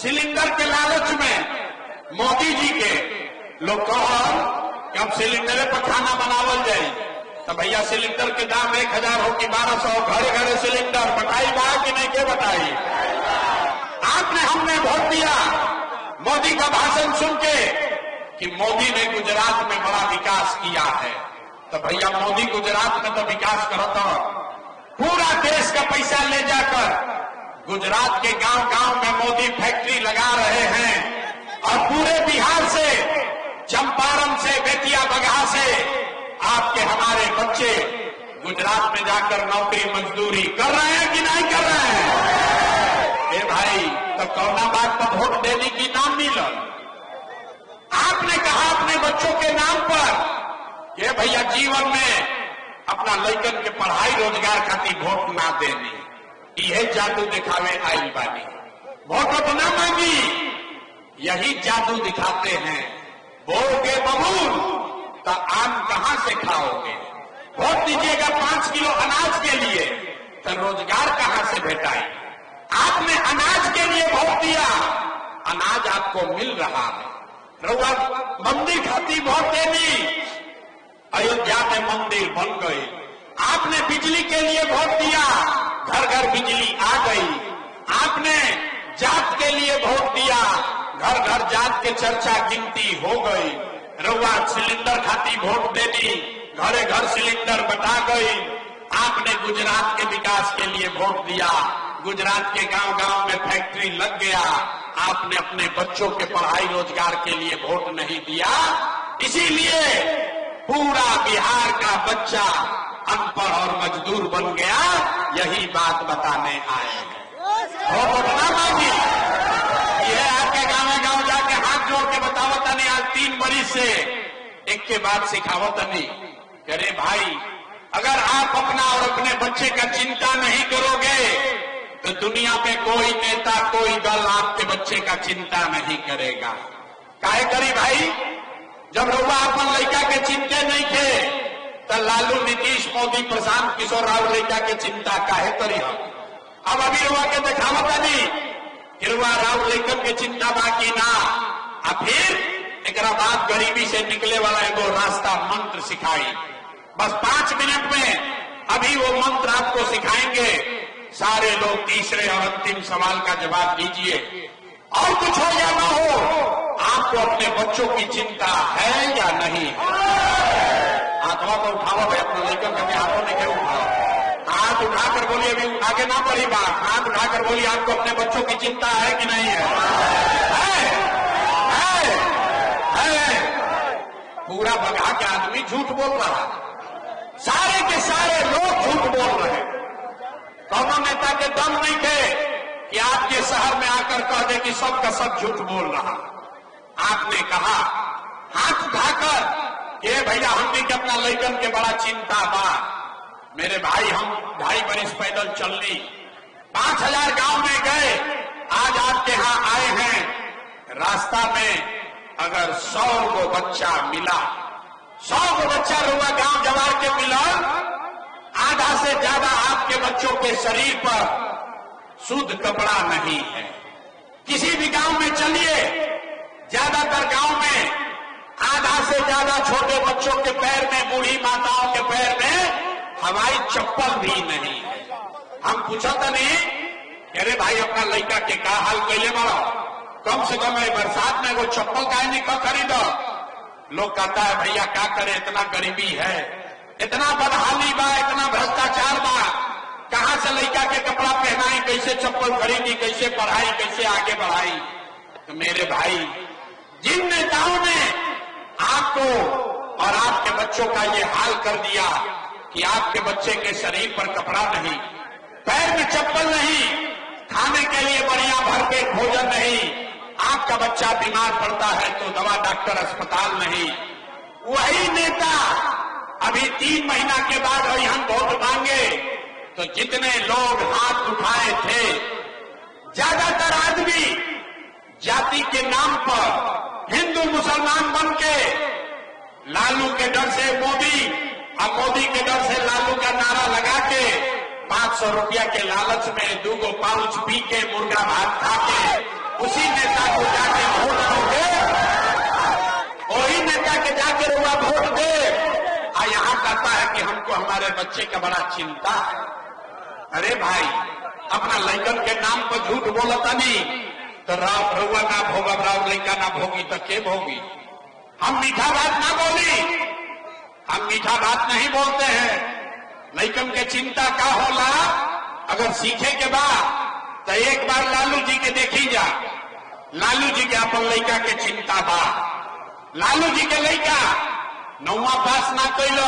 Cylinder के लालच में मोदी जी के लोग कहन कि अब सिलेंडर पर खाना बनावल जाए, तो भैया सिलेंडर के दाम 1000 हो कि 1200, घरे घरे सिलेंडर बताई बा कि नहीं के बताई। आपने हमने वोट दिया मोदी का भाषण सुन के कि मोदी ने गुजरात में बड़ा विकास किया है, तो भैया मोदी गुजरात में तो विकास करता, पूरा देश का पैसा ले जाकर गुजरात के गांव गांव में मोदी फैक्ट्री लगा रहे हैं और पूरे बिहार से, चंपारण से, बेतिया बगहा से आपके हमारे बच्चे गुजरात में जाकर नौकरी मजदूरी कर रहे हैं कि नहीं कर रहे हैं। ए भाई, तो कौना बात पर वोट देने की नाम मिलल। आपने कहा अपने बच्चों के नाम पर ये भैया जीवन में अपना लड़कन के पढ़ाई रोजगार खातिर वोट ना देनी, यह जादू दिखावे आई बानी। वोट तो ना मांगी, यही जादू दिखाते हैं। बोओगे बबूल तो आम कहां से खाओगे। वोट दीजिएगा 5 किलो अनाज के लिए, तो रोजगार कहां से भेटाई। आपने अनाज के लिए वोट दिया, अनाज आपको मिल रहा है। रउआ मंदिर खाती वोट देनी, अयोध्या में मंदिर बन गई। आपने बिजली के लिए वोट दिया, घर घर बिजली आ गई। आपने जात के लिए वोट दिया, घर घर जात के चर्चा गिनती हो गई। रउआ सिलेंडर खाती वोट देनी, घरे घर सिलेंडर बटा गई। आपने गुजरात के विकास के लिए वोट दिया, गुजरात के गांव गांव में फैक्ट्री लग गया। आपने अपने बच्चों के पढ़ाई रोजगार के लिए वोट नहीं दिया, इसीलिए पूरा बिहार का बच्चा अनपढ़ और मजदूर बन गया। यही बात बताने आए हैं। वोट ना मांगी, यह आपके गाँव जाके हाथ जोड़ के बतावत नहीं। आज 3 बरिस से एक के बाद सिखावत नहीं। अरे भाई, अगर आप अपना और अपने बच्चे का चिंता नहीं करोगे तो दुनिया में कोई नेता, कोई दल आपके बच्चे का चिंता नहीं करेगा। काहे करी भाई, जब रउआ अपन लड़का के चिंते नहीं थे तो लालू, नीतीश, मोदी, प्रशांत किशोर राव लड़का के चिंता काहे करी हम। अब अभी रउआ के दिखावता नहीं कि रउआ राव लड़कन के चिंता बाकी ना। अब फिर एक बाद गरीबी से निकले वाला एगो रास्ता मंत्र सिखाई। बस 5 मिनट में अभी वो मंत्र आपको सिखाएंगे। सारे लोग तीसरे और अंतिम सवाल का जवाब दीजिए। और कुछ हो या ना हो, आपको अपने बच्चों की चिंता है या नहीं। हाथों को उठाओ भाई, अपना लेकर कभी हाथों में क्या उठाओ। हाथ उठाकर बोलिए, अभी आगे ना बढ़ी बात। हाथ उठाकर बोलिए, आपको अपने बच्चों की चिंता है कि नहीं है। पूरा बगहा के आदमी झूठ बोल रहा, सारे के सारे लोग झूठ बोल रहे। कौनो नेता के दम नहीं थे कि आपके शहर में आकर कह दे कि सब का सब झूठ बोल रहा। आपने कहा हाथ उठाकर, ये भैया हमने के अपना लड़कन के बड़ा चिंता बा। मेरे भाई, हम 2.5 बरिस पैदल चलनी, 5000 गांव में गए, आज आपके यहां आए हैं। रास्ता में अगर 100 गो बच्चा मिला, 100 गो बच्चा रुआ गांव जवार के मिला, आधा से ज्यादा आपके बच्चों के शरीर पर शुद्ध कपड़ा नहीं है। किसी भी गांव में चलिए, ज्यादातर गांव में आधा से ज्यादा छोटे बच्चों के पैर में, बूढ़ी माताओं के पैर में हवाई चप्पल भी नहीं है। हम पूछा था नहीं, अरे भाई अपना लड़का के का हाल कैले मारो, कम से कम बरसात में वो चप्पल काहे नहीं खरीदो। लोग कहता है भैया क्या करे, इतना गरीबी है, इतना बदहाली बा, इतना भ्रष्टाचार बा, कहां से लड़का के कपड़ा पहनाई, कैसे चप्पल खरीदी, कैसे पढ़ाई, कैसे आगे बढ़ाई। तो मेरे भाई, जिन नेताओं ने आपको और आपके बच्चों का ये हाल कर दिया कि आपके बच्चे के शरीर पर कपड़ा नहीं, पैर में चप्पल नहीं, खाने के लिए बढ़िया भरपेट भोजन नहीं, आपका बच्चा बीमार पड़ता है तो दवा डॉक्टर अस्पताल नहीं, वही नेता अभी 3 महीना के बाद हम वोट मांगे तो जितने लोग हाथ उठाए थे, ज्यादातर आदमी जाति के नाम पर हिंदू मुसलमान बन के लालू के डर से मोदी और मोदी के डर से लालू का नारा लगा के 500 रुपया के लालच में 2 पाउच पी के मुर्गा भात खा के उसी नेता को जाके वोट दोगे, वही नेता के जाके रुआ वोट दे। यहाँ कहता है कि हमको हमारे बच्चे का बड़ा चिंता है। अरे भाई, अपना लड़कन के नाम पर झूठ बोलता नहीं तो राव रउआ ना भोगा, राव लड़का ना भोगी तो के भोगी। हम मीठा बात ना बोली, हम मीठा बात नहीं बोलते हैं। लड़कन के चिंता का होला, अगर सीखे के बाद तो एक बार लालू जी के देखी जा। लालू जी के अपन लड़का के चिंता बा। लालू जी के लड़का 9वां पास ना कैल,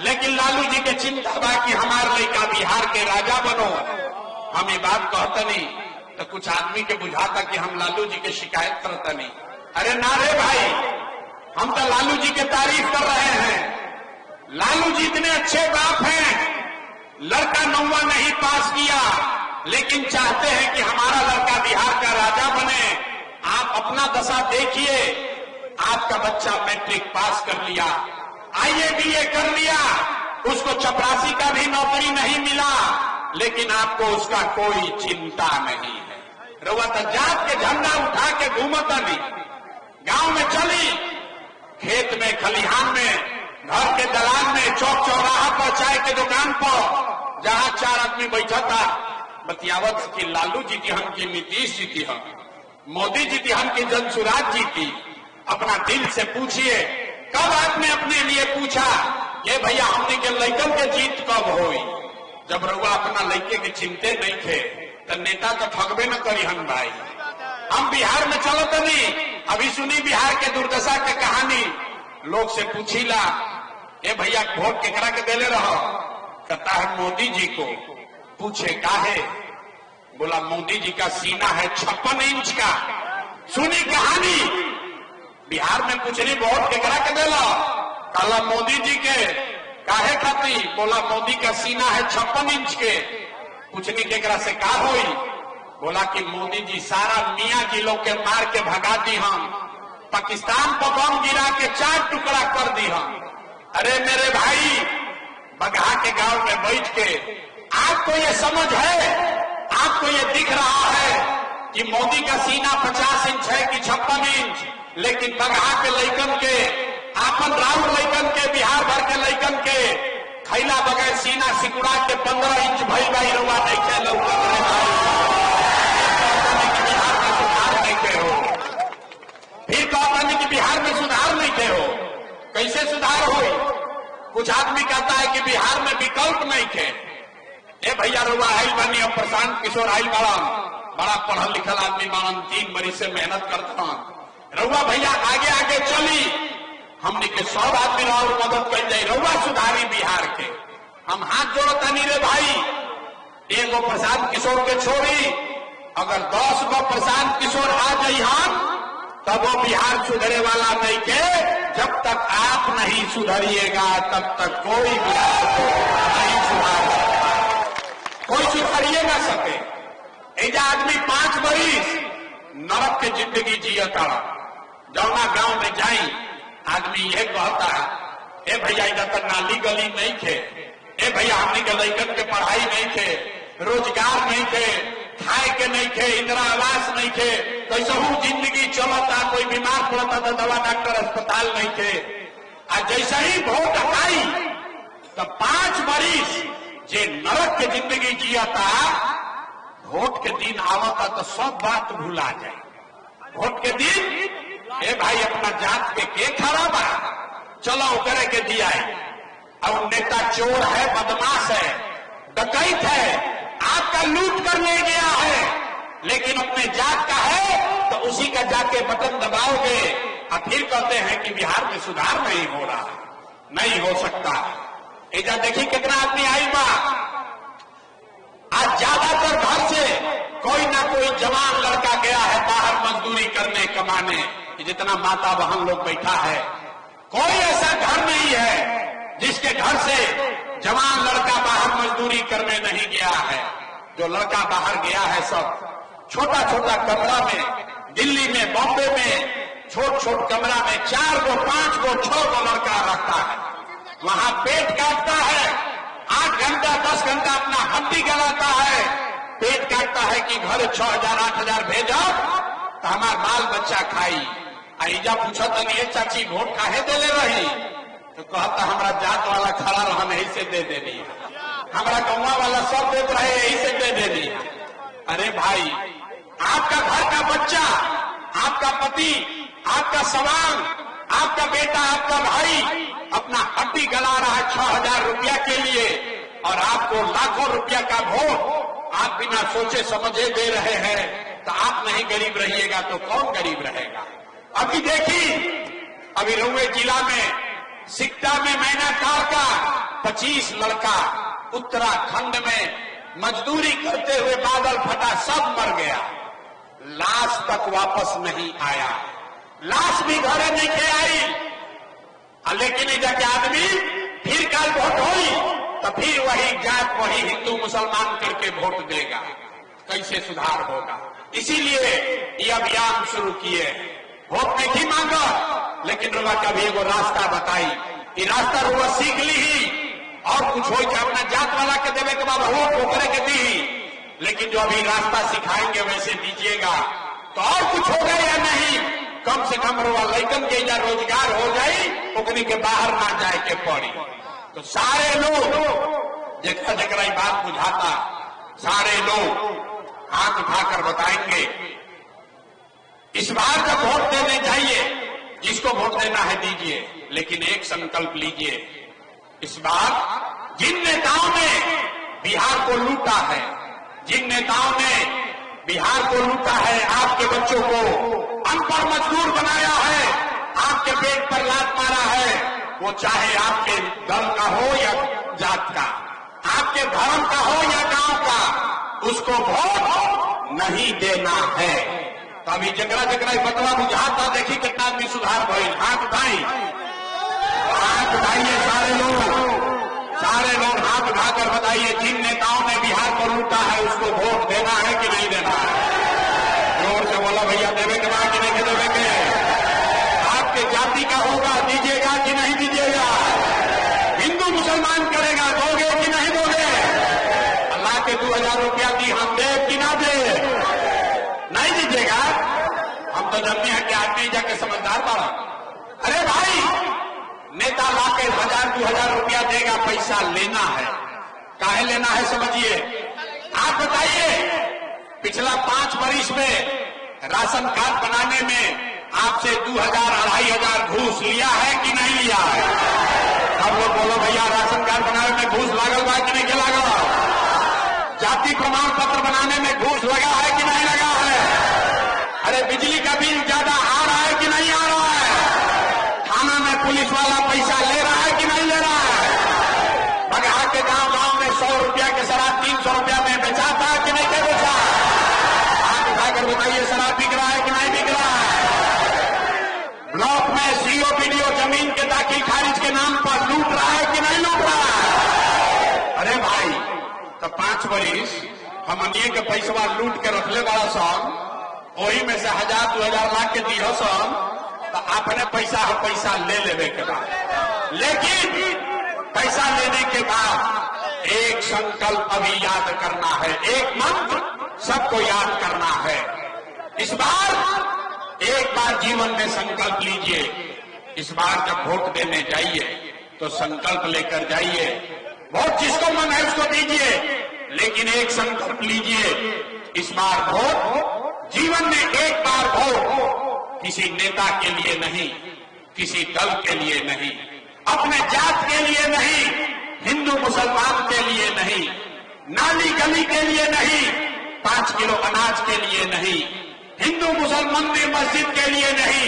लेकिन लालू जी के चिंता बा कि हमार लड़का बिहार के राजा बनो। हम ये बात कहते नहीं तो कुछ आदमी के बुझाता कि हम लालू जी के शिकायत करता नहीं। अरे ना रे भाई, हम तो लालू जी के तारीफ कर रहे हैं। लालू जी इतने अच्छे बाप हैं, लड़का 9वां नहीं पास किया लेकिन चाहते हैं कि हमारा लड़का बिहार का राजा बने। आप अपना दशा देखिए, आपका बच्चा मैट्रिक पास कर लिया, IABA कर लिया, उसको चपरासी का भी नौकरी नहीं मिला, लेकिन आपको उसका कोई चिंता नहीं है। रउआ तो जात के झंडा उठा के घूमता नहीं। गांव में चली, खेत में, खलिहान में, घर के दलान में, चौक चौराहा पर, चाय के दुकान पर, जहां 4 आदमी बैठा था, बतियावत कि लालू जी की हम की, नीतीश जी की हम, मोदी जी की हम की, जनसुराज जी की। अपना दिल से पूछिए, कब आपने अपने लिए पूछा ये भैया हमने के लड़कन के जीत कब होई? जब रउआ अपना लड़के के चिंते नहीं थे तो नेता तो ठगबे न करी। हम भाई, हम बिहार में चलो तो नहीं, अभी सुनी बिहार के दुर्दशा के कहानी। लोग से पूछीला, ए भैया वोट केकरा के देले रहो? कहता है मोदी जी को। पूछे काहे? बोला मोदी जी का सीना है 56 इंच का। सुनी कहानी, बिहार में पूछनी वोट केकरा के देला? कहला मोदी जी के। काहे खाती? बोला मोदी का सीना है 56 इंच के। पूछनी केकरा से का होई? बोला कि मोदी जी सारा मियाँ जी लोग के मार के भगा दी, हम पाकिस्तान पर बम गिरा के 4 टुकड़ा कर दी हम। अरे मेरे भाई, बगहा के गांव में बैठ के आपको ये समझ है, आपको ये दिख रहा है कि मोदी का सीना 50 इंच है कि 56 इंच, लेकिन बगहा के लइकन के, आपन राउर लइकन के, बिहार भर के लइकन के खैला बगैर सीना सिकुड़ा के 15 इंच भई भाई रुआ नहीं खे लौकत रे भाई। बिहार में सुधार नहीं के हो, फिर कहता कि बिहार में सुधार नहीं के हो। कैसे सुधार हो? कुछ आदमी कहता है कि बिहार में विकल्प नहीं थे। ए भैया रुआ आइल बनी, अब प्रशांत किशोर आइल बड़ा पढ़ल लिखल आदमी बाड़न, 3 बरिस से मेहनत करता। रउआ भैया आगे आगे चली, हमने के 100 आदमी और मदद कर जाए, रउआ सुधारी बिहार के। हम हाथ जोड़ता नहीं रे भाई। एगो प्रशांत किशोर के छोड़ी, अगर 10 गो प्रशांत किशोर आ जाई हम, तब वो बिहार सुधरे वाला नहीं के। जब तक आप नहीं सुधरिएगा तब तक कोई बिहार को नहीं सुधार सकता, कोई सुधरिए ना सके। एजा आदमी 5 बरिस नरक के जिंदगी जियता, जौना गांव में जाई आदमी ये कहता है, ए भैया इधर तक नाली गली नहीं थे, ए भैया हमने के लइकन के पढ़ाई नहीं थे, रोजगार नहीं थे, खाए के नहीं थे, इंदिरा आवास नहीं थे, कैसे जिंदगी चलता, कोई बीमार पड़ता तो दवा डॉक्टर अस्पताल नहीं थे। और जैसे ही वोट आई तो 5 बरिस जे नरक के जिंदगी जियता, वोट के दिन आवता तो सब बात भुला जाए। वोट के दिन ए भाई अपना जात के खराब है, चलो करे के दिया है। अब नेता चोर है, बदमाश है, डकैत है, आपका लूट कर ले गया है, लेकिन अपने जात का है तो उसी का जाके बटन दबाओगे और फिर कहते हैं कि बिहार में सुधार नहीं हो रहा, नहीं हो सकता। एजा देखिए कितना आदमी आई बा। आज ज्यादातर घर से कोई ना कोई जवान लड़का गया है बाहर मजदूरी करने कमाने। जितना माता बहन लोग बैठा है, कोई ऐसा घर नहीं है जिसके घर से जवान लड़का बाहर मजदूरी करने नहीं गया है। जो लड़का बाहर गया है सब छोटा छोटा कमरा में, दिल्ली में, बॉम्बे में छोट छोट कमरा में 4 गो 5 गो 6 गो लड़का रखता है, वहां पेट काटता है, 8 घंटा 10 घंटा अपना हड्डी गलाता है, पेट काटता है कि घर 6,000 8,000 भेजा तो हमार बाल बच्चा खाई। आईजा पूछा तनी चाची वोट काहे दे ले रही, तो कहता हमारा जात वाला खड़ा रहा नहीं से दे देनी, हमारा गौवा वाला सब देख रहे यही से दे देनी। अरे भाई, आपका घर का बच्चा, आपका पति, आपका सवाल, आपका बेटा, आपका भाई अपना हड्डी गला रहा है 6,000 रुपया के लिए, और आपको लाखों रुपया का वोट आप बिना सोचे समझे दे रहे हैं, तो आप नहीं गरीब रहिएगा तो कौन गरीब रहेगा। अभी देखिए, अभी रउए जिला में सिकटा में मैनाकार का 25 लड़का उत्तराखंड में मजदूरी करते हुए बादल फटा, सब मर गया, लाश तक वापस नहीं आया, लाश भी घरे नहीं के आई। लेकिन इधर के आदमी फिर कल वोट हुई तो फिर वही जात, वही हिंदू मुसलमान करके वोट देगा, कैसे सुधार होगा। इसीलिए ये अभियान शुरू किए, वोट नहीं मांगा, लेकिन रुआ कभी एगो रास्ता बताई, ये रास्ता रुआ सीख ली ही, और कुछ हो क्या अपना जात वाला के देवे के बाद वोट ओकरे के दी, लेकिन जो अभी रास्ता सिखाएंगे वैसे दीजिएगा तो और कुछ होगा या नहीं, कम से कम रुआ लैकन के या रोजगार हो जाए, ओकनी के बाहर ना जाए के पड़ी। तो सारे लोग जगह जगह बात बुझाता, सारे लोग हाथ उठाकर बताएंगे। इस बार जब वोट देने जाइए, जिसको वोट देना है दीजिए, लेकिन एक संकल्प लीजिए, इस बार जिन नेताओं ने बिहार को लूटा है, जिन नेताओं ने बिहार को लूटा है, आपके बच्चों को अनपढ़ मजदूर बनाया है, आपके पेट पर लात मारा है, वो चाहे आपके दल का हो या जात का, आपके धर्म का हो या गांव का, उसको वोट नहीं देना है। तो अभी जगरा जगरा बतवा बुझाता, देखी कितना आदमी सुधार भइल। हाथ उठाई, हाथ उठाइए सारे लोग हाथ उठाकर बताइए, जिन नेताओं ने बिहार को लूटा है उसको वोट देना है कि नहीं देना है। जोर से बोला भैया, देवे के बाद कि नहीं देवे के, आपके जाति का होगा दीजिएगा कि नहीं दीजिएगा, हिंदू मुसलमान करेगा दोगे कि नहीं दोगे, अल्लाह के 2,000 रुपया दी हम दे कि ना दे, नहीं दीजिएगा। हम तो जानते हैं कि आदमी जाके समझदार पड़ा। अरे भाई, नेता लाके 1,000-2,000 रुपया देगा, पैसा लेना है, काहे लेना है समझिए। आप बताइए, पिछला 5 वर्ष में राशन कार्ड बनाने में आपसे 2,000-2,500 घूस लिया है कि नहीं लिया है। अब लोग बोलो भैया, राशन कार्ड बनाने में घूस लागल बा कि नहीं लागल, जाति प्रमाण पत्र बनाने में घूस लगा है कि नहीं लगा है। अरे बिजली का बिल ज्यादा आ रहा है कि नहीं आ रहा है, थाना में पुलिस वाला पैसा ले रहा है कि नहीं ले रहा है, बगहा के गांव में 100 रुपया के शराब 300 रुपया में बेचाता है कि नहीं बेचा। हाथ उठाकर बताइए, शराब बिक रहा है कि नहीं बिक रहा है। ब्लॉक में सीओ पीडीओ जमीन के दाखिल खारिज के नाम पर लूट रहा है कि नहीं लूट रहा है। अरे भाई, तो 5 वर्ष हमनिए के पैसा लूट के रखले वाला सन, वही में से 1,000-2,000 लाख के दियो सन, तो अपने पैसा ले लेवे के बाद, लेकिन पैसा लेने के बाद एक संकल्प अभी याद करना है, एक मंत्र सबको याद करना है। इस बार एक बार जीवन में संकल्प लीजिए, इस बार जब वोट देने जाइए तो संकल्प लेकर जाइए, वोट जिसको मन है उसको दीजिए, लेकिन एक संकल्प लीजिए, इस बार वोट जीवन में एक बार वोट किसी नेता के लिए नहीं, किसी दल के लिए नहीं, अपने जात के लिए नहीं, हिंदू मुसलमान के लिए नहीं, नाली गली के लिए नहीं, 5 किलो अनाज के लिए नहीं, हिंदू मुसलमान मस्जिद के लिए नहीं,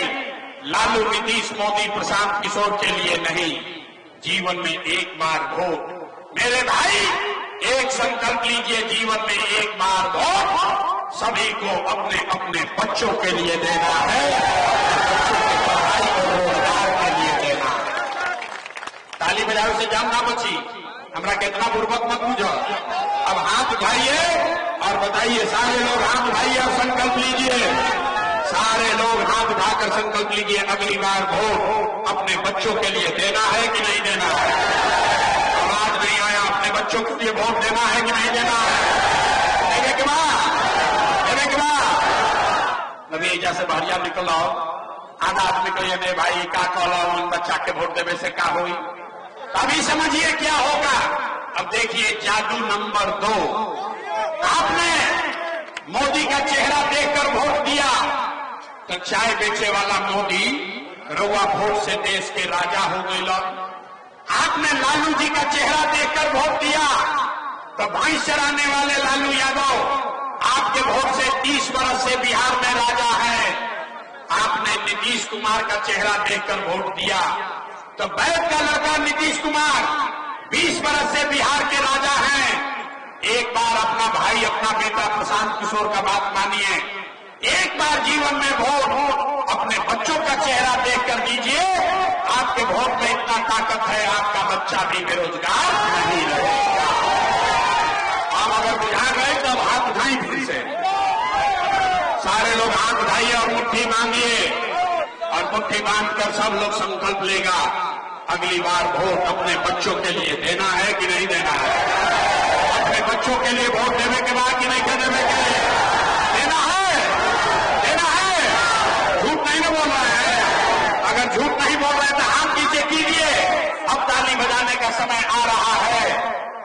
लालू नीतीश मोदी प्रशांत किशोर के लिए नहीं, जीवन में एक बार वोट। मेरे भाई, एक संकल्प लीजिए, जीवन में एक बार वोट सभी को अपने अपने बच्चों के लिए देना है, बच्चों की पढ़ाई और रोजगार के लिए देना है। ताली बजाओ से जान ना बची, हमरा कितना बुर्बक मत बुझो। अब हाथ उठाइए और बताइए, सारे लोग हाथ उठाइए और संकल्प लीजिए, सारे लोग हाथ उठाकर संकल्प लीजिए, अगली बार वोट अपने बच्चों के लिए देना है कि नहीं देना है। आवाज नहीं आया, अपने बच्चों के लिए वोट देना है कि नहीं देना है। अभी एजा से बहरिया निकलो, आधा आदमी कहिए नहीं भाई का कहलो उन बच्चा के वोट देवे से का हुई। अभी समझिए क्या होगा। अब देखिए जादू नंबर 2, आपने मोदी का चेहरा देखकर वोट दिया तो चाय बेचे वाला मोदी रउआ वोट से देश के राजा हो गए। आपने लालू जी का चेहरा देखकर वोट दिया तो भैंस चराने वाले लालू यादव आपके वोट से 30 वर्ष से बिहार में राजा है। आपने नीतीश कुमार का चेहरा देखकर वोट दिया तो बैठ का लड़का नीतीश कुमार 20 वर्ष से बिहार के राजा हैं। एक बार अपना भाई अपना बेटा प्रशांत किशोर का बात मानिए, एक बार जीवन में वोट अपने बच्चों का चेहरा देखकर दीजिए। आपके वोट में इतना ताकत है, आपका बच्चा भी बेरोजगार नहीं रहेगा। आप अगर बुझा गए तब हाथ उठाई फिर से, सारे लोग हाथ उठाइए और मुट्ठी मांगिए और मुट्ठी बांधकर सब लोग संकल्प लेगा अगली बार वोट अपने बच्चों के लिए देना है कि नहीं देना है। अपने बच्चों के लिए वोट देने के बाद कि नहीं देने के देना है, देना है। झूठ नहीं ना बोल रहे हैं। अगर झूठ नहीं बोल रहे तो हाथ नीचे कीजिए। अब ताली बजाने का समय आ रहा है।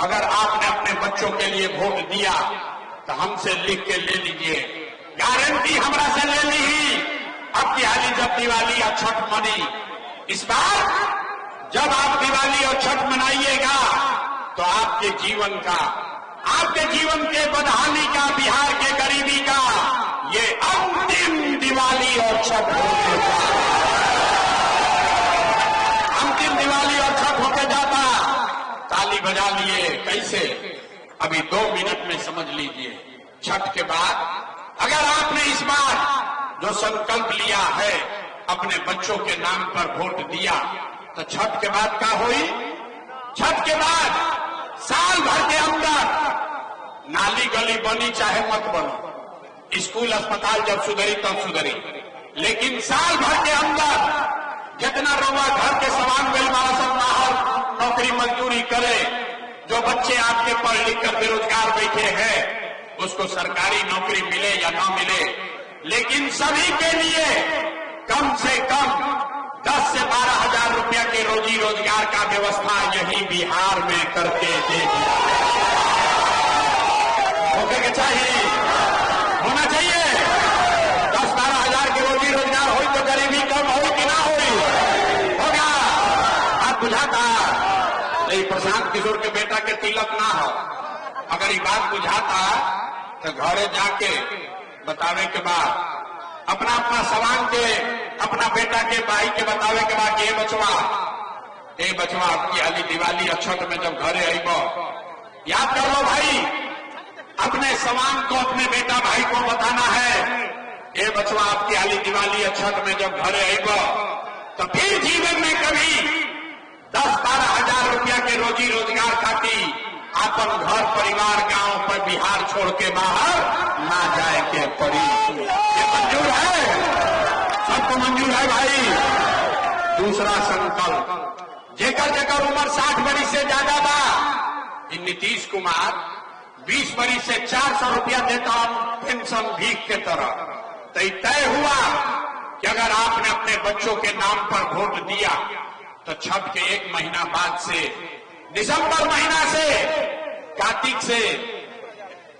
अगर आपने अपने बच्चों के लिए वोट दिया तो हमसे लिख के ले लीजिए, गारंटी हमरा से ले ली ही। अब की हाली जब दिवाली या छठ मनी, इस बार जब आप दिवाली और छठ मनाइएगा तो आपके जीवन का, आपके जीवन के बदहाली का, बिहार के गरीबी का ये अंतिम दिवाली और छठ होगा। अंतिम दिवाली और छठ होके जाता। ताली बजा लिए कैसे, अभी 2 मिनट में समझ लीजिए। छठ के बाद अगर आपने इस बार जो संकल्प लिया है अपने बच्चों के नाम पर वोट दिया तो छठ के बाद क्या हुई। छठ के बाद साल भर के अंदर नाली गली बनी चाहे मत बनो, स्कूल अस्पताल जब सुधरी तब सुधरी, लेकिन साल भर के अंदर जितना रउआ घर के समान बेलमारा सब माहौल नौकरी मजदूरी करे, जो बच्चे आपके पढ़ लिख कर बेरोजगार बैठे हैं उसको सरकारी नौकरी मिले या ना मिले, लेकिन सभी के लिए कम से कम 10 से 12 हजार रुपया के रोजी रोजगार का व्यवस्था यही बिहार में करके दे दिया। होने के चाहिए, होना चाहिए। 10-12 हजार के रोजी रोजगार हो तो गरीबी कम हो कि ना हो, होगा। आप बुझाता नहीं प्रशांत किशोर के बेटा के तिलक ना हो, अगर ये बात बुझाता तो घरे जाके बतावे के बाद अपना अपना सवाल के अपना बेटा के भाई के बतावे के बाद ये बचवा आपकी हाली दिवाली और छठ में जब घरे आईबो याद कर लो भाई, अपने सवाल को अपने बेटा भाई को बताना है। ये बचवा आपकी हाली दिवाली और छठ में जब घरे आईबो तो फिर जीवन में कभी 10-12 हजार रुपया के रोजी रोजगार खाती अपन घर परिवार गांव पर बिहार छोड़ के बाहर ना जाए के पड़ी। ये मंजूर है, सबको मंजूर है भाई। दूसरा संकल्प, जेकर उम्र 60 वर्ष से ज्यादा बा, नीतीश कुमार 20 वर्ष से 400 रुपया देता पेंशन भीख के तरह, तो तय हुआ कि अगर आपने अपने बच्चों के नाम पर वोट दिया तो छठ के 1 महीना बाद से, दिसंबर महीना से, कार्तिक से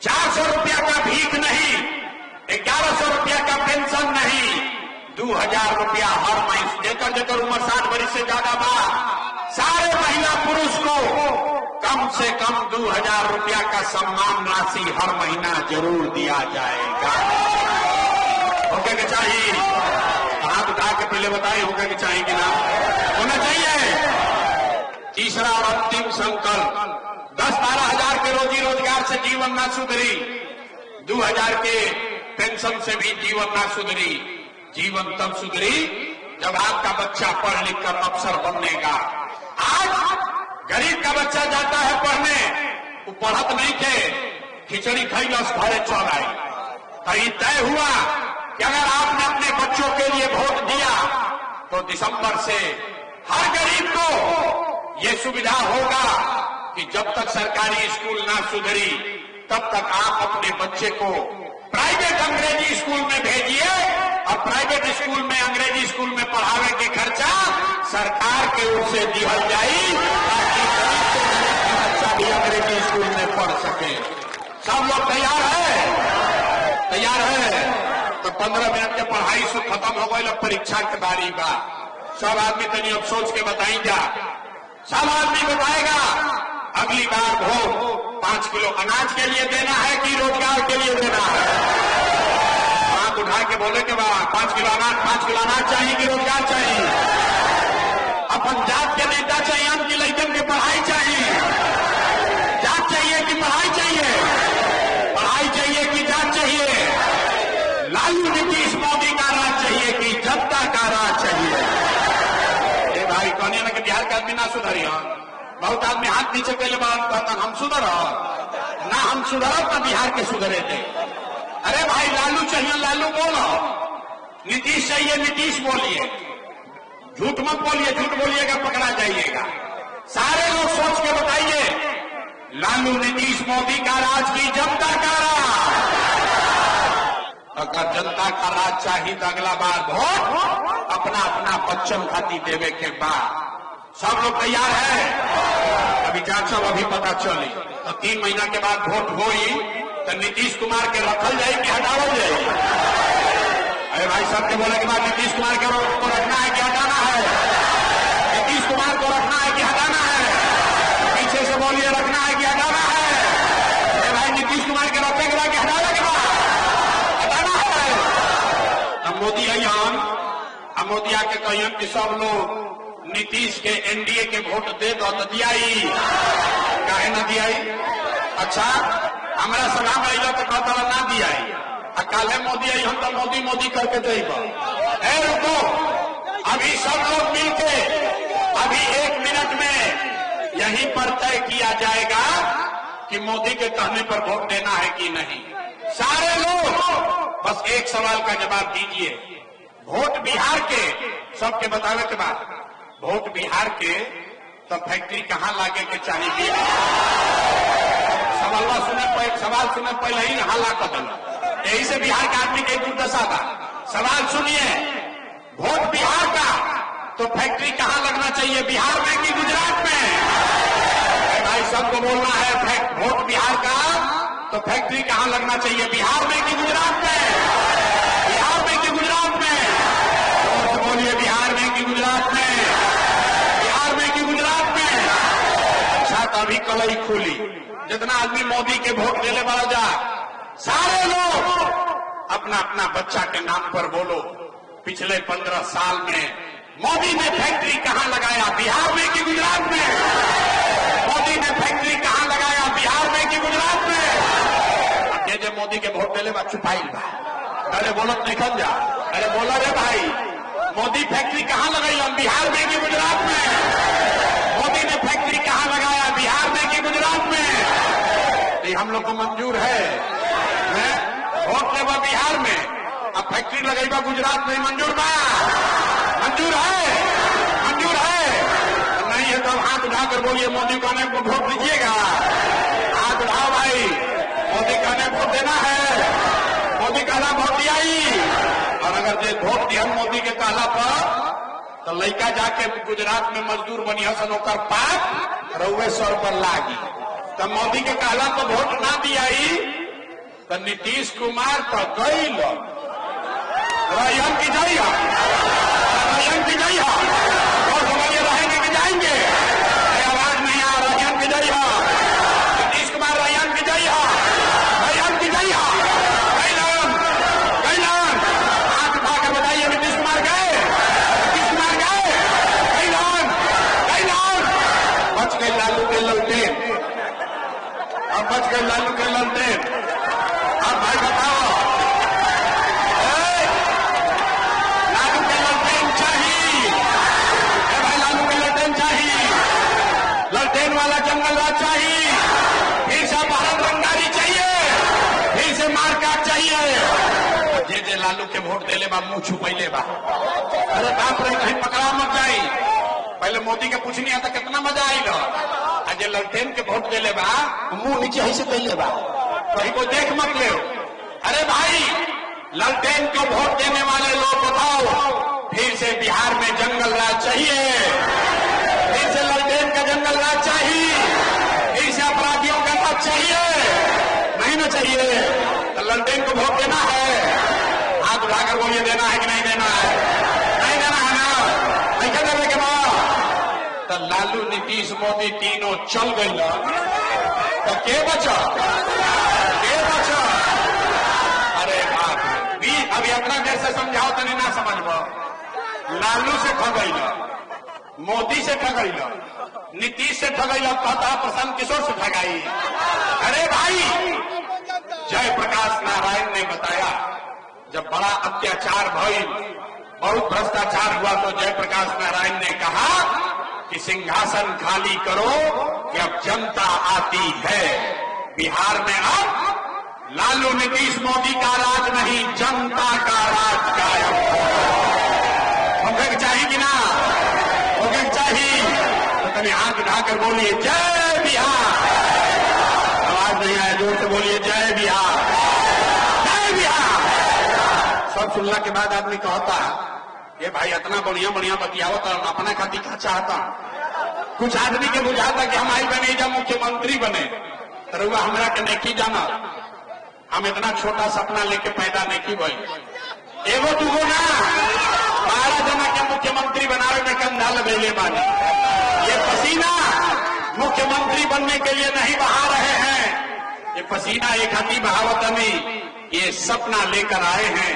400 रुपया का भीख नहीं, 1100 रुपया का पेंशन नहीं, 2000 रुपया हर महीने जेकर उम्र 60 वर्ष से ज्यादा बा, सारे महिला पुरुष को कम से कम 2000 रुपया का सम्मान राशि हर महीना जरूर दिया जाएगा। होके के चाहिए, हाथ उठा के पहले बताइए होके के चाहिए कि ना, होना चाहिए। तीसरा और अंतिम संकल्प, 10-12 हजार के रोजी रोजगार से जीवन ना सुधरी, 2000 के पेंशन से भी जीवन ना सुधरी। जीवन तब सुधरी जब आपका बच्चा पढ़ लिख कर अफसर बनेगा। आज गरीब का बच्चा जाता है पढ़ने, वो पढ़त नहीं थे, खिचड़ी खैलस घरे चल आई, तो तय हुआ कि अगर आपने अपने बच्चों के लिए वोट दिया तो दिसंबर से हर गरीब को ये सुविधा होगा कि जब तक सरकारी स्कूल ना सुधरी तब तक आप अपने बच्चे को प्राइवेट अंग्रेजी स्कूल में भेजिए और प्राइवेट स्कूल में, अंग्रेजी स्कूल में पढ़ावे के खर्चा सरकार के ओर से दिहल जाई, ताकि बच्चा भी अंग्रेजी स्कूल में पढ़ सके। सब लोग तैयार है? तैयार है? तो 15 मिनट के पढ़ाई से खत्म हो गई, परीक्षा के बारी बा। सब आदमी तनी अब सोच के बताई जा। सब आदमी बताएगा अगली बार वोट 5 किलो अनाज के लिए देना है कि रोजगार के लिए देना है? हाथ उठा के बोले के बाद 5 किलो अनाज चाहिए कि रोजगार चाहिए? अपन जात के नेता चाहिए, हम की लड़कन की पढ़ाई चाहिए? जात चाहिए कि पढ़ाई चाहिए? पढ़ाई चाहिए कि जात चाहिए? लालू नीतीश मोदी का राज चाहिए कि जनता का राज चाहिए? ए भाई कहने ना कि बिहार का आदमी ना सुधरी। बहुत आदमी हाथ नीचे कैले कहता हम सुधर ना, हम सुधरब ना बिहार के सुधरे थे। अरे भाई लालू चाहिए, लालू बोलो। नीतीश चाहिए, नीतीश बोलिए। झूठ मत बोलिए, झूठ बोलिएगा पकड़ा जाइएगा। सारे लोग सोच के बताइए, लालू नीतीश मोदी का राज की जनता का राज? अगर जनता का राज चाहिए तो अगला बार वोट अपना अपना बच्चन खाती देवे के बाद। सब लोग तैयार है? अभी जांच सब अभी पता चली तो 3 महीना के बाद वोट होई तो नीतीश कुमार के रखल जाए कि हटावल जाए? अरे भाई सबके बोले के बाद नीतीश कुमार को रखना है कि हटाना है? नीतीश कुमार को रखना है कि हटाना है? पीछे से बोलिए रखना है कि हटाना है? अरे भाई नीतीश कुमार के रखने के बाद कि हटाने के बाद? हटाना है। अब मोदी अयन, अब मोदी आके कहियन कि सब लोग नीतीश के एनडीए के वोट दे दो तो दियाई, काहे ना दियाई? अच्छा हमारा सभा में अइलो तो कहता ना दियाई, काले मोदी आई हम तो मोदी मोदी करके देब। रुको, अभी सब लोग मिलके अभी 1 मिनट में यहीं पर तय किया जाएगा कि मोदी के कहने पर वोट देना है कि नहीं। सारे लोग बस एक सवाल का जवाब दीजिए। वोट बिहार के, सबके बतावे के बाद वोट बिहार के तो फैक्ट्री कहाँ लागे के चाहिए? सवाल सुने पहले ही हल्ला कर देना। यही से बिहार के आदमी की दुर्दशा था। सवाल सुनिए, वोट बिहार का तो फैक्ट्री कहाँ लगना चाहिए, बिहार में कि गुजरात में? भाई सबको बोलना है, वोट बिहार का तो फैक्ट्री कहाँ लगना चाहिए, बिहार में कि गुजरात में? बिहार में कि गुजरात में? तो बोलिए बिहार में कि गुजरात में? बिहार में कि गुजरात में? अच्छा तो अभी कल ही खुली, जितना आदमी मोदी के वोट देने वाला जा, सारे लोग अपना अपना बच्चा के नाम पर बोलो। पिछले 15 साल में मोदी ने फैक्ट्री कहां लगाया, बिहार में कि गुजरात में? मोदी ने फैक्ट्री कहां लगाया, बिहार में कि गुजरात में? जे मोदी के वोट देले बा चुपाइल बा, अरे बोलत निकल जा। अरे बोला रे भाई, मोदी फैक्ट्री कहां लगाई, बिहार में कि गुजरात में? मोदी ने फैक्ट्री कहां लगाया, बिहार में कि गुजरात में? हम लोग को मंजूर है वोट लेवा बिहार में, अब फैक्ट्री लगेगा गुजरात में, मंजूर बा? मंजूर है? मंजूर है? नहीं है तो हाथ उठाकर बोलिए मोदी कहने को वोट दीजिएगा। हाथ उठाओ भाई, मोदी कहने वोट देना है, मोदी कहना वोट दिया ही। और अगर जो वोट दिया मोदी के कहला पर तो लड़का जाके गुजरात में मजदूर बनिया सनोकर पाप रउे सर पर लागी। तो मोदी के कहला तो वोट ना दियाई तो नीतीश कुमार तो गई रैयन की जाइए, रैयन की जाइए और समझिए रहेंगे कि जाएंगे? आवाज नहीं आ, रैयन की जाइए, नीतीश कुमार रैयन की जाइए, रैयन की जाइए। कैलान हाथ उठाकर बताइए, नीतीश कुमार गए? नीतीश कुमार गए? कैलान बच गए लालू के ललटेन, अब बच गए लालू के ललटेन। अब भाई बताओ, लालू के ललटेन चाहिए? भाई लालू के ललटेन चाहिए, ललटेन वाला जंगल राज चाहिए, फिर से भारत रंगारी चाहिए, फिर से मारकाट चाहिए। जे लालू के वोट देले बा मुंह छुपैले बा, अरे बाप रे कहीं पकड़ा मत जाई। पहले मोदी के पूछनी आता कितना मजा आई लो, आज ललटेन के वोट देले बा मुंह नीचे ही से कैले बा, कहीं कोई देख मत ले। अरे भाई ललटेन को वोट देने वाले लोग बताओ, फिर से बिहार में जंगल राज चाहिए? फिर से ललटेन का जंगल राज चाहिए? फिर से अपराधियों का राज चाहिए? नहीं ना चाहिए। तो ललटेन को वोट देना है? हाथ उठाकर बोलिए, देना है कि नहीं देना है? नहीं देना है ना? नहीं देने के बाद तो लालू, नीतीश, मोदी तीनों चल गई तो के बचा? के बचा? अरे बाप रे, अभी अपना देर से समझाओ तो नहीं ना समझबो। लालू से ठगैल, मोदी से ठगैल, नीतीश से ठगैल, कहता प्रशांत किशोर से ठगाई। अरे भाई, जयप्रकाश नारायण ने बताया जब बड़ा अत्याचार भइल, बहुत भ्रष्टाचार हुआ तो जयप्रकाश नारायण ने कहा कि सिंहासन खाली करो कि अब जनता आती है। बिहार में अब लालू, नीतीश, मोदी का राज नहीं, जनता का राज कायम होगा। चाहिए कि ना होगा? चाहिए तो कभी हाथ उठाकर बोलिए जय बिहार। आवाज नहीं आया, जोर से बोलिए जय बिहार, जय बिहार। सब सुनने के बाद आदमी कहता ये भाई इतना बढ़िया बढ़िया बतियाओ तो अपना खातिर क्या चाहता। कुछ आदमी के बुझाता कि हम आई बने जब मुख्यमंत्री बने तो रुआ हमरा के नहीं जाना। हम इतना छोटा सपना लेके पैदा नहीं की भाई। एगो दूगो ना, 12 जना के मुख्यमंत्री बनावे में कंधा लगेले बानी। ये पसीना मुख्यमंत्री बनने के लिए नहीं बहा रहे हैं, ये पसीना एक हती बहावत नहीं, ये सपना लेकर आए हैं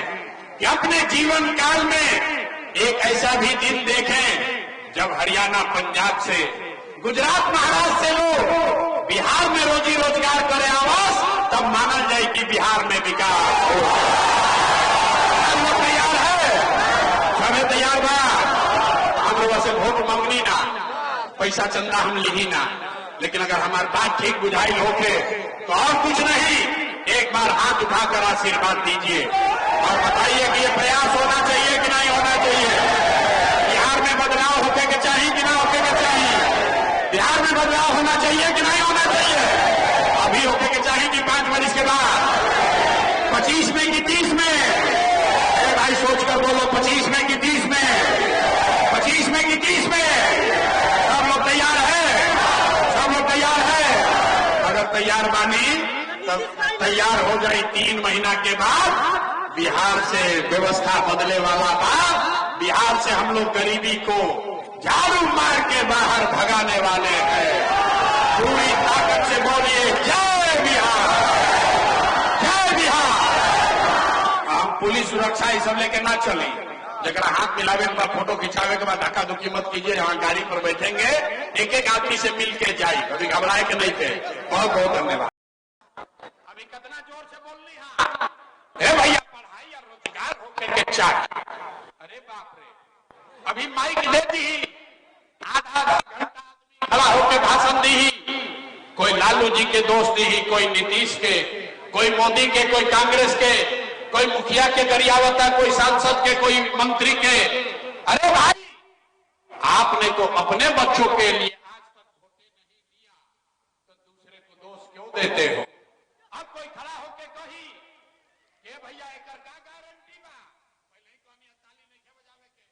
कि अपने जीवन काल में एक ऐसा भी दिन देखें जब हरियाणा, पंजाब से, गुजरात, महाराष्ट्र से लोग बिहार में रोजी रोजगार करे आवास, तब माना जाए कि बिहार में विकास हो। हम लोग तैयार है, सभी तैयार बा। हम लोग से वोट मांगनी ना, पैसा चंदा हम लिही ना, लेकिन अगर हमारी बात ठीक बुझाई होके तो और कुछ नहीं, एक बार हाथ उठाकर आशीर्वाद दीजिए और बताइए कि ये प्रयास होना चाहिए कि नहीं होना चाहिए। बिहार में बदलाव होके के चाहिए कि ना होके के चाहिए? बिहार में बदलाव होना चाहिए कि नहीं होना चाहिए? अभी होके के चाहिए कि 5 वर्ष के बाद? 25 में कि 30 में? अरे भाई सोच कर बोलो, 25 में कि 30 में? 25 में कि 30 में? सब लोग तैयार है? सब लोग तैयार है? अगर तैयार बानी तब तैयार हो जाए। 3 महीना के बाद बिहार से व्यवस्था बदले वाला था। बिहार से हम लोग गरीबी को झाड़ू मार के बाहर भगाने वाले हैं। पूरी ताकत से बोलिए जय बिहार, जय बिहार। हम पुलिस सुरक्षा ये सब लेके ना चले। जरा हाथ मिलावे के बाद, फोटो खिंचावे के बाद धक्का धुक्की मत कीजिए। यहाँ गाड़ी पर बैठेंगे, एक एक आदमी से मिल के जाए, अभी घबराए के नहीं थे। बहुत बहुत धन्यवाद। अभी कितना जोर से बोलनी है भैया, पढ़ाई और रोजगार होके के चाहिए। अरे बाप रे, अभी माइक दे दी, आधा घंटा खड़ा होकर भाषण दी। कोई लालू जी के दोस्त दी, कोई नीतीश के, कोई मोदी के, कोई कांग्रेस के, कोई मुखिया के गरियावता, कोई सांसद के, कोई मंत्री के। अरे भाई, आपने तो अपने बच्चों के लिए आज तक वोटे नहीं दिया तो दूसरे को दोष क्यों देते हो? अब कोई खड़ा होके कही कि भैया एक का गारंटी बा, पहले ही कहनी ताली नहीं के बजावे के,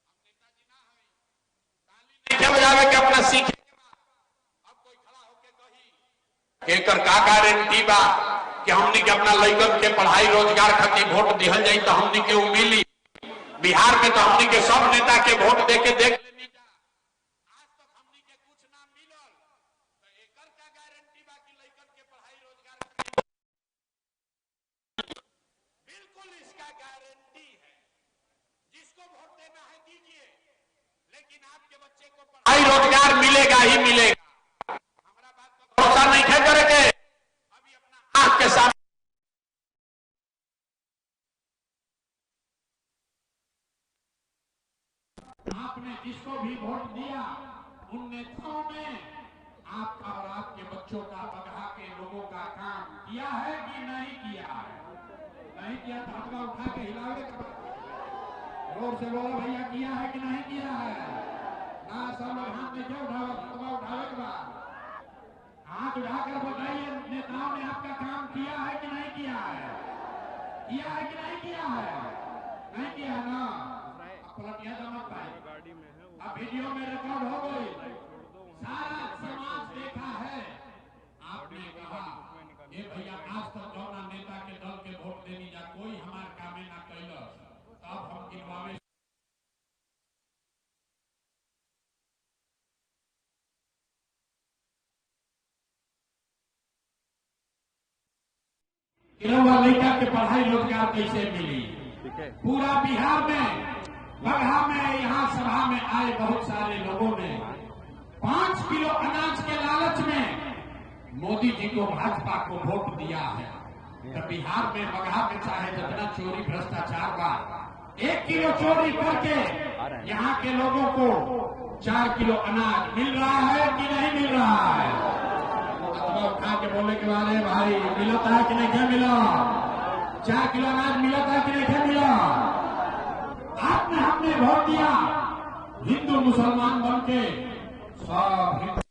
हम नेताजी ना है, ताली नहीं के बजावे के अपना सीखे के बाद। अब कोई खड़ा होके कही कि एक का गारंटी बा कि हमनी के अपना लइकन के पढ़ाई रोजगार खातिर वोट दिहल जाई तो हमनी के मिली। बिहार में तो हमनी के सब नेता के वोट दे के देख लेनी जा, आज तक हमनी के कुछ ना मिलल, तो एकर का गारंटी बा कि लइकन के पढ़ाई रोजगार? बिल्कुल इसका गारंटी है। जिसको वोट देना है दीजिए, लेकिन आपके बच्चे को पढ़ाई रोजगार मिलेगा ही मिलेगा। हमारा बात पर भरोसा नहीं है करेंगे। अभी अपना आंख के सामने आपने जिसको भी वोट दिया, उन नेताओं ने आपका और आपके बच्चों का, बगहा के लोगों का काम किया है कि नहीं किया है? नहीं किया तो हाथ उठा के हिलावे का, जोर से बोलो भैया, किया है कि नहीं किया है? ना सब लोग हाथ में क्यों उठावे के बाद हाथ उठाकर बताइए, नेताओं ने आपका काम किया है कि नहीं किया है? किया है कि नहीं किया है? नहीं किया ना? पलटिया दमक भाई, अब वीडियो में रिकॉर्ड हो गई, सारा समाज देखा है। आपने कहा ये भैया आज तक जौना नेता के दल के वोट देनी जा कोई हमार कामे ना कैलस, तब हम गिनवावे लड़का के पढ़ाई रोजगार कैसे मिली। पूरा बिहार में बगहा में यहाँ सभा में आए बहुत सारे लोगों ने 5 किलो अनाज के लालच में मोदी जी को भाजपा को वोट दिया है। तो बिहार में बगहा में चाहे जितना चोरी भ्रष्टाचार बा, 1 किलो चोरी करके यहाँ के लोगों को 4 किलो अनाज मिल रहा है कि नहीं मिल रहा है? खा के बोलने के बाद भाई मिलता है कि नहीं क्या मिला? 4 किलो अनाज मिलता है कि नहीं क्या मिला? आपने हमने वोट दिया, हिंदू मुसलमान बन के सब हिंदू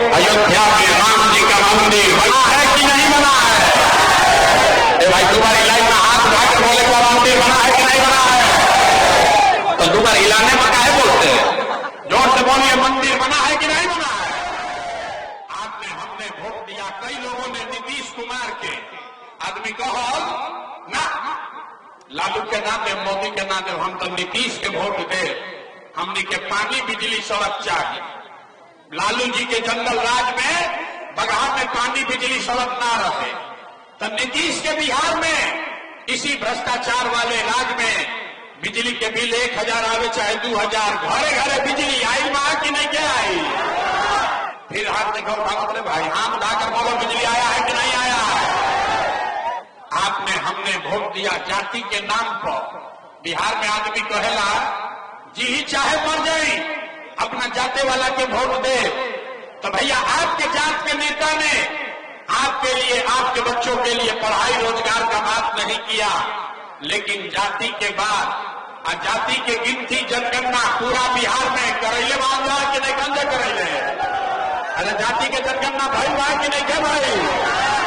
अयोध्या में राम जी का मंदिर बना है कि नहीं बना है? भाई दोबारा लाइन में हाथ उठाकर बोले का मंदिर बना है कि नहीं बना है? तो दोबारा हिलाने में काहे बोलते हैं? जोर से बोलिए, मंदिर बना है कि नहीं बना है? आपने हमने वोट दिया, कई लोगों ने नीतीश कुमार के आदमी कहो ना, लालू के ना दे, मोदी के ना दे, हम तो नीतीश के वोट दे। हमने के पानी बिजली सड़क चाहिए। लालू जी के जंगल राज में बगहा में पानी बिजली सड़क ना रहे, तो नीतीश के बिहार में इसी भ्रष्टाचार वाले राज में बिजली के बिल 1000 आवे चाहे 2000, घरे घरे बिजली आई वहां की नहीं क्या आई? फिर हाथ देखो उठाओ भाई, हाथ उठाकर बोलो बिजली आया है कि नहीं आया है? आपने हमने वोट दिया जाति के नाम पर। बिहार में आदमी कहेला जी ही चाहे मर जाए अपना जाते वाला के वोट दे। तो भैया आपके जात के नेता ने आपके लिए, आपके बच्चों के लिए पढ़ाई रोजगार का बात नहीं किया, लेकिन जाति के बाद जाति के गिनती जनगणना पूरा बिहार में करैले मान जाए कि नहीं कंजे करैले? अरे जाति के जनगणना भाई भाई कि नहीं क्या भाई?